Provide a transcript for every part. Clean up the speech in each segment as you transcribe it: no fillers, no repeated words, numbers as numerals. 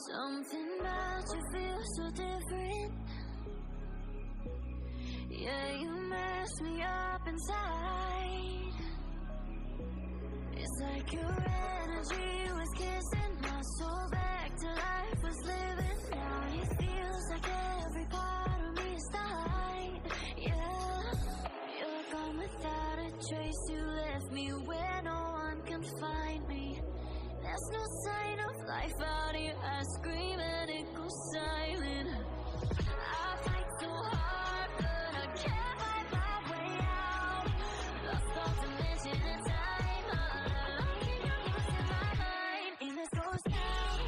Something about you feels so different. Yeah, you mess me up inside. It's like your energy was kissing my soul back to life, was living. Now it feels like every part of me is died. Yeah, you're gone without a trace. You left me where no one can find me. There's no sign of life out here. I scream and it goes silent. I fight so hard, but I can't find my way out. Lost all dimension and time. All alone, can you lose in my mind? And this goes down.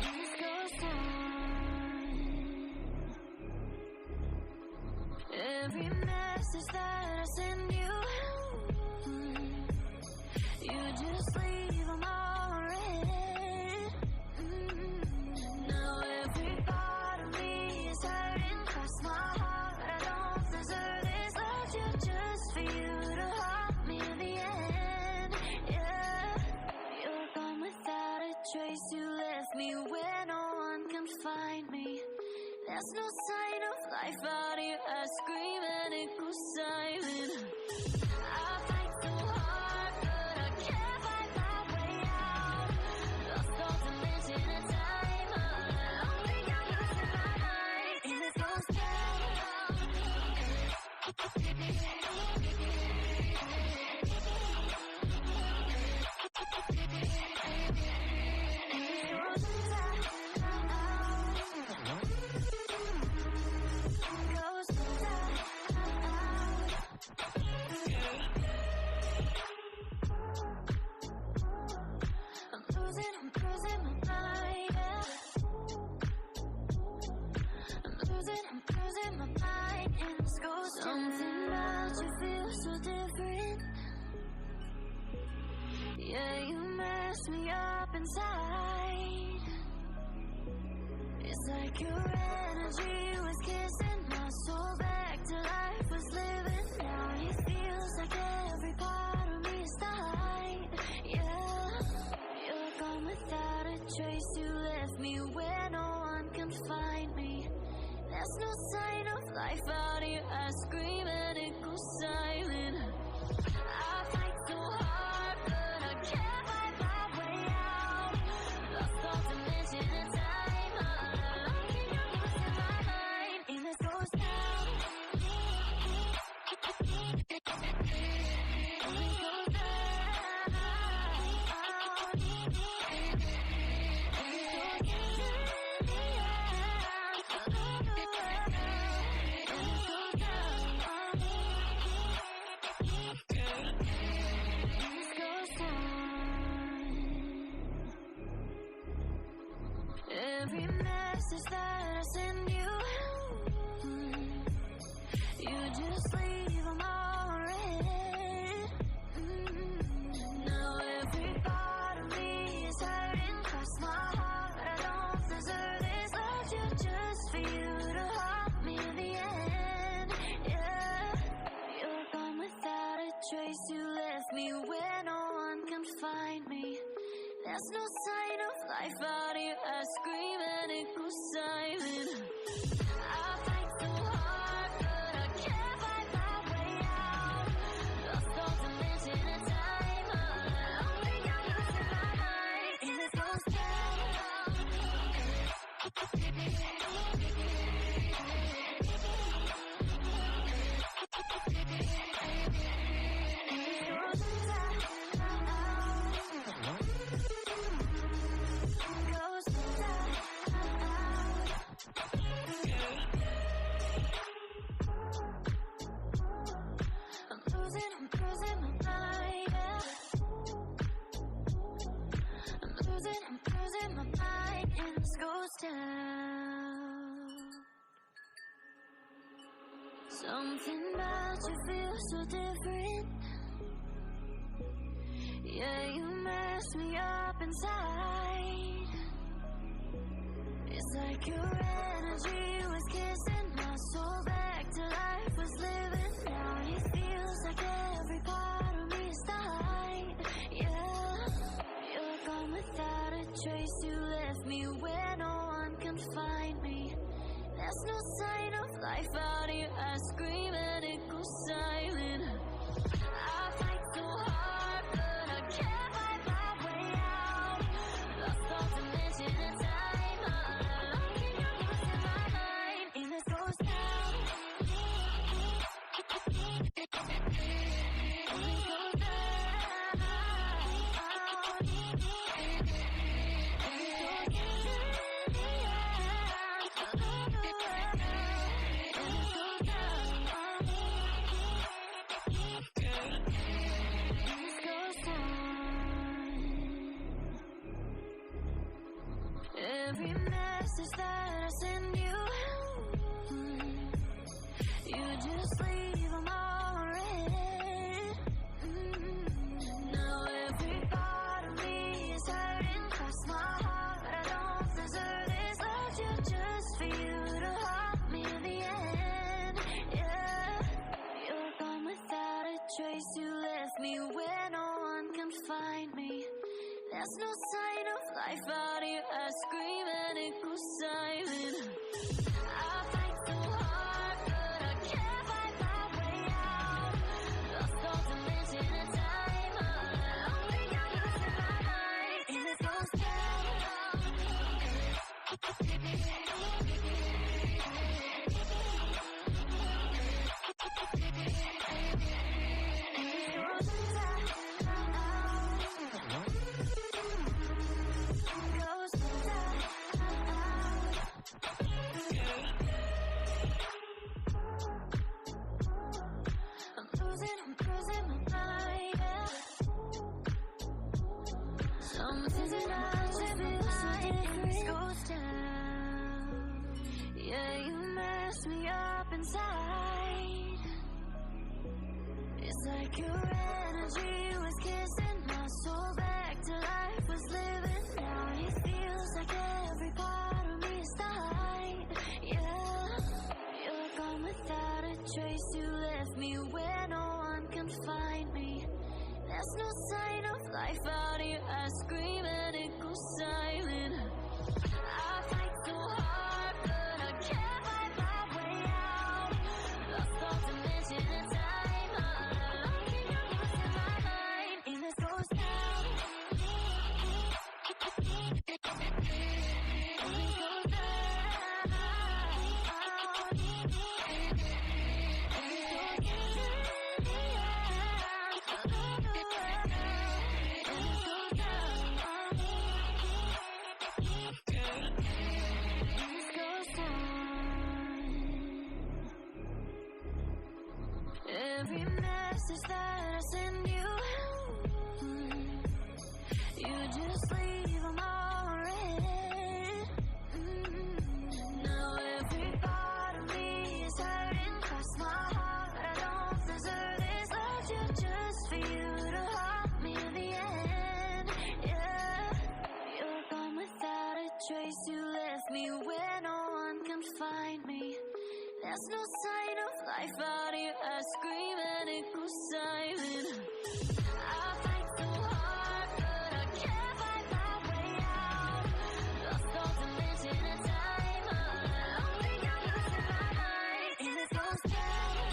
And this goes down. Every message that I send you, you just leave them all read. Now every part of me is hurting. Cross my heart, I don't deserve this love. You just for you to haunt me in the end. Yeah, you're gone without a trace. You left me where no one can find me. There's no sign of life out here. I scream and it goes silent. I fight so hard, but I can't find my way out. Lost all dimension and time. All alone, think I'm losing my mind. And this goes down. Something about you feels so different. Yeah, you mess me up inside. It's like your energy was kissing my soul back to life, was living. Now it feels like every part of me is died. Yeah, you're gone without a trace. You left me where no one can find me. There's no sign of life out here. I scream and it goes silent. I fight so hard, but I can't find my way out. Lost all dimension and time. All alone, can you lose in my mind? And this goes down. And this goes down. Every message that I send you, you just leave them all read. Now every part of me is hurting. Cross my heart, I don't deserve this love. You just for you to haunt me in the end. Yeah, you're gone without a trace. You left me where no one can find me. There's no sign of life out here. I scream and it goes silent. I fight so hard, but I can't find my way out. Lost all dimension and time. All alone, think I'm losing my mind. And this goes down. Something about you feels so different. Yeah, up inside. It's like your energy was kissing my soul back to life, was living. Now it feels like every part of me is died. Yeah, you're gone without a trace. You left me where no one can find me. There's no sign of life out here. I scream and it goes silent. I fight so hard, but I can't find my way out. Lost all dimension and time. All alone, can you losing my mind? And it goes down. And it goes down. Every message that I send you, you just leave them all read. Now every part of me is hurting, cross my heart, but I don't deserve this love. You just for you to haunt me in the end. Yeah, you're gone without a trace. You left me where no one can find me. There's no sign of life out here. I scream and it goes silent. I fight so hard, but I can't find my way out. Lost all dimension and time. All alone, think I'm losing my mind. And it goes down. I'm losing my mind, yeah. Something's about you feels so different. Goes down. Yeah, you mess me up inside. It's like your energy was kissing my soul back to life, was living. Now it feels like every part of me is died. Yeah, you're gone without a trace. You left me where no one can find me. There's no sign of life out here. I scream and it goes silent. I fight so hard, but I can't find my way out. Lost all dimension and time. All alone, can you losing my mind? And it goes down. And it goes down. Every message that I send you, you just leave them all read. Now every part of me is hurting, cross my heart, but I don't deserve this love. You just for you to haunt me in the end. Yeah, you're gone without a trace. You left me where no one can find me. There's no sign of life out here. I scream and it goes silent. I fight so hard, but I can't find my way out. Lost all dimension and time. All alone, think I'm losing my mind. And it goes down.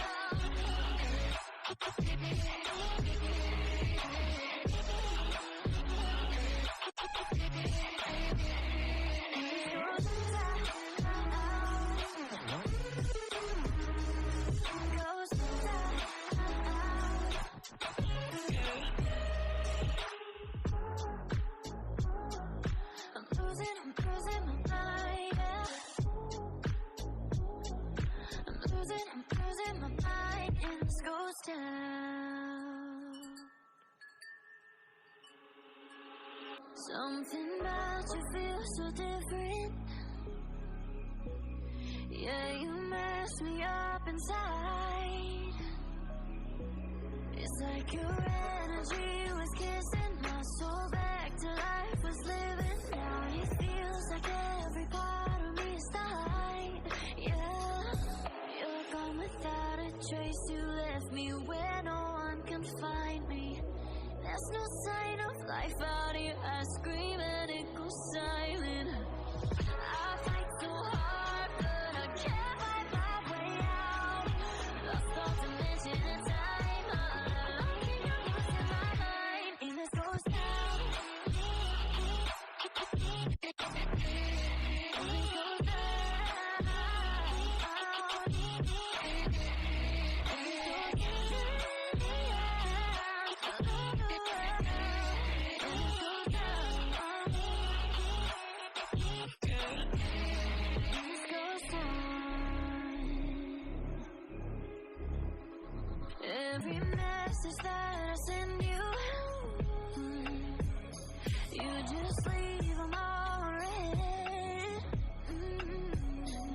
Something about you feels so different. Yeah, you mess me up inside. It's like your energy was kissing my soul back to life. find me. There's no sign of life out here. I scream and it goes silent. I fight so hard, but I can't find my way out. Lost all dimension and time. All alone, can you losing my mind? And this goes down. Every message that I send you, you just leave them all read.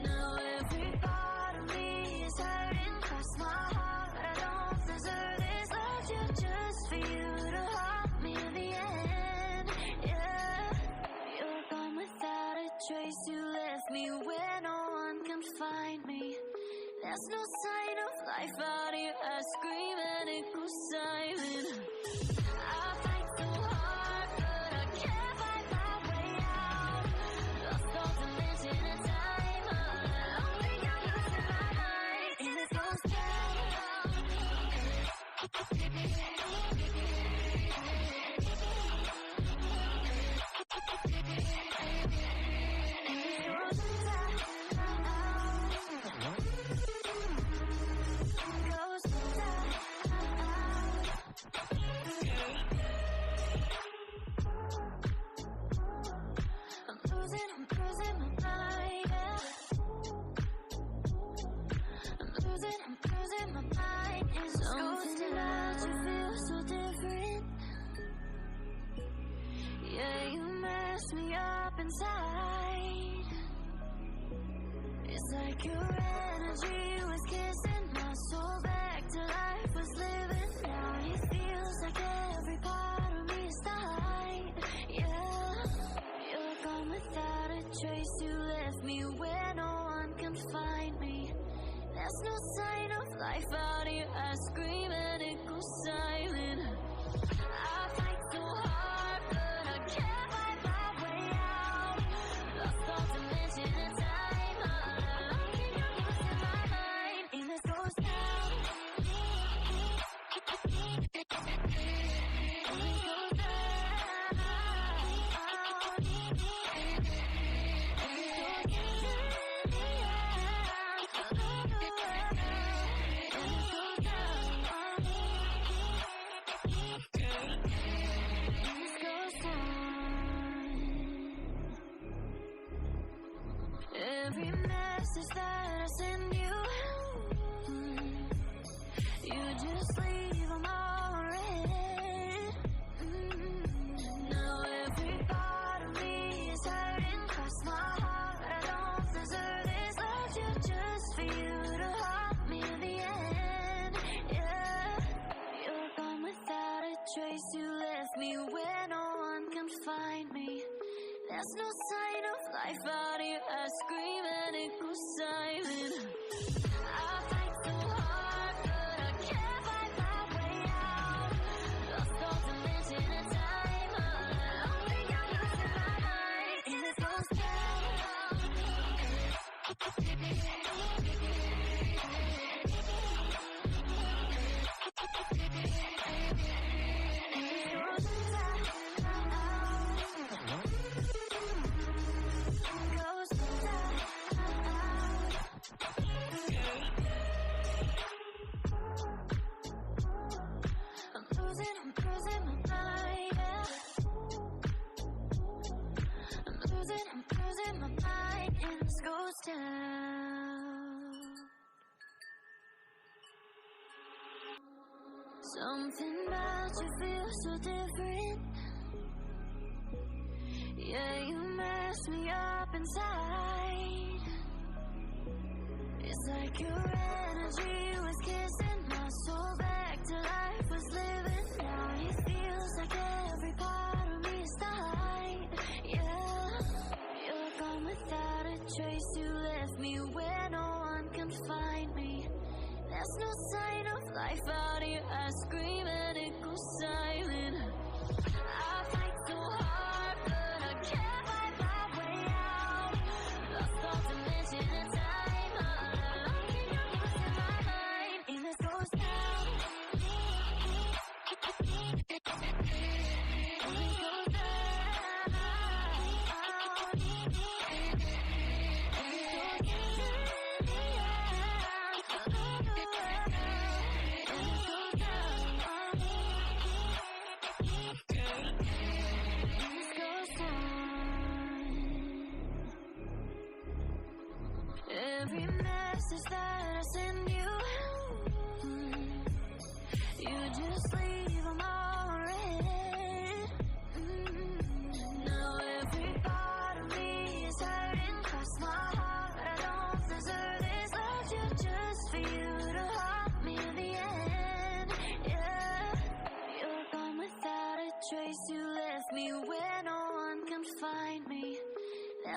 Now every part of me is hurting. Cross my heart, I don't deserve this love. You just for you to haunt me in the end. Yeah, you're gone without a trace. You left me where no one can find me. There's no sign of life out here. I scream and it goes silent. I fight so hard, but I can't find my way out. Lost all dimension and time. All alone, think I'm losing my mind. And this goes down. Inside, it's like your energy was kissing my soul back to life, was living. Now it feels like every part of me is died. Yeah, you're gone without a trace. You left me where no one can find me. There's no sign of life out here. I scream and it goes silent. I fight so hard, but I can't find my way out. Lost all dimension and time. All alone, can you losing my mind? And this goes down. Every message that I send you, you just leave them all read. Now every part of me is hurting. Cross my heart, I don't deserve this love. You just for you to haunt me in the end. Yeah, you're gone without a trace. You left me where no one can find me. There's no sign of life out here. I scream and it goes silent. I fight so hard, but I can't find my way out. Lost all dimension and time. All alone, think I'm losing my mind. And this goes down. I'm losing my mind, and this goes down. Something about you feels so different. Yeah, you mess me up inside. It's like your energy was kissing my soul back to life, was living. Now it feels like every part of me is died. Yeah, you're gone without a trace. You left me where no one can find me. There's no sign of life out here. I scream and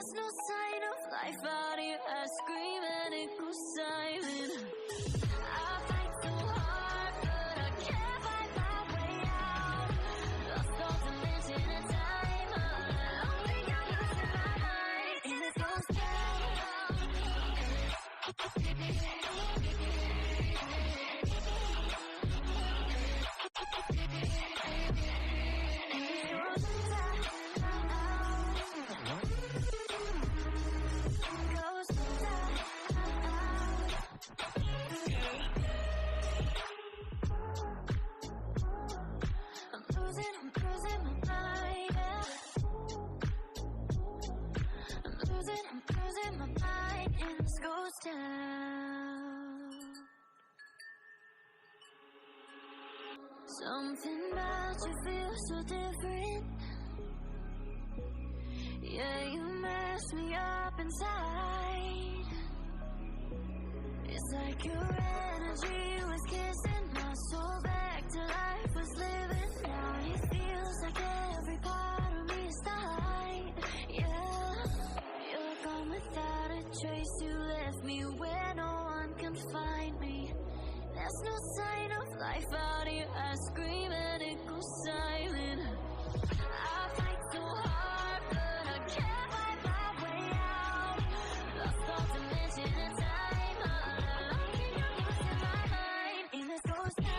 There's no sign of life out here. I scream and it goes silent. I fight so hard, but I can't find my way out. Lost all dimension and time. Only I'm losing my mind, and it goes down. Something about you feels so different. Yeah, you mess me up inside. It's like your energy was kissing my soul back to life, was living. Now it feels like every part of me is died. Yeah, you're gone without a trace. You left me where no one can find me. There's no sign of life out here. I scream and it goes silent. I fight so hard, but I can't find my way out. Lost all dimension and time. All alone, and you're losing my mind, and this goes down.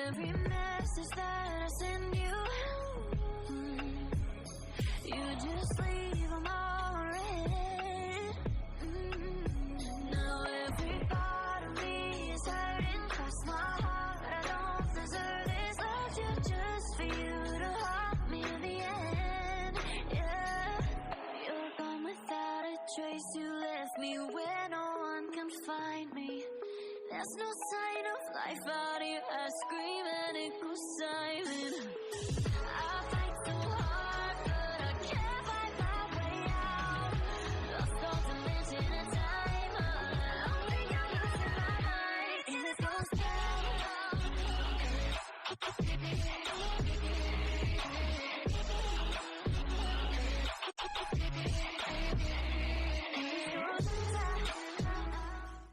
Every message that I send you, you just leave them all read. Now every part of me is hurting, 'cause my heart, I don't deserve this. Loved you just for you to haunt me in the end. Yeah, you're gone without a trace. You left me where no one can find me. There's no sign of life out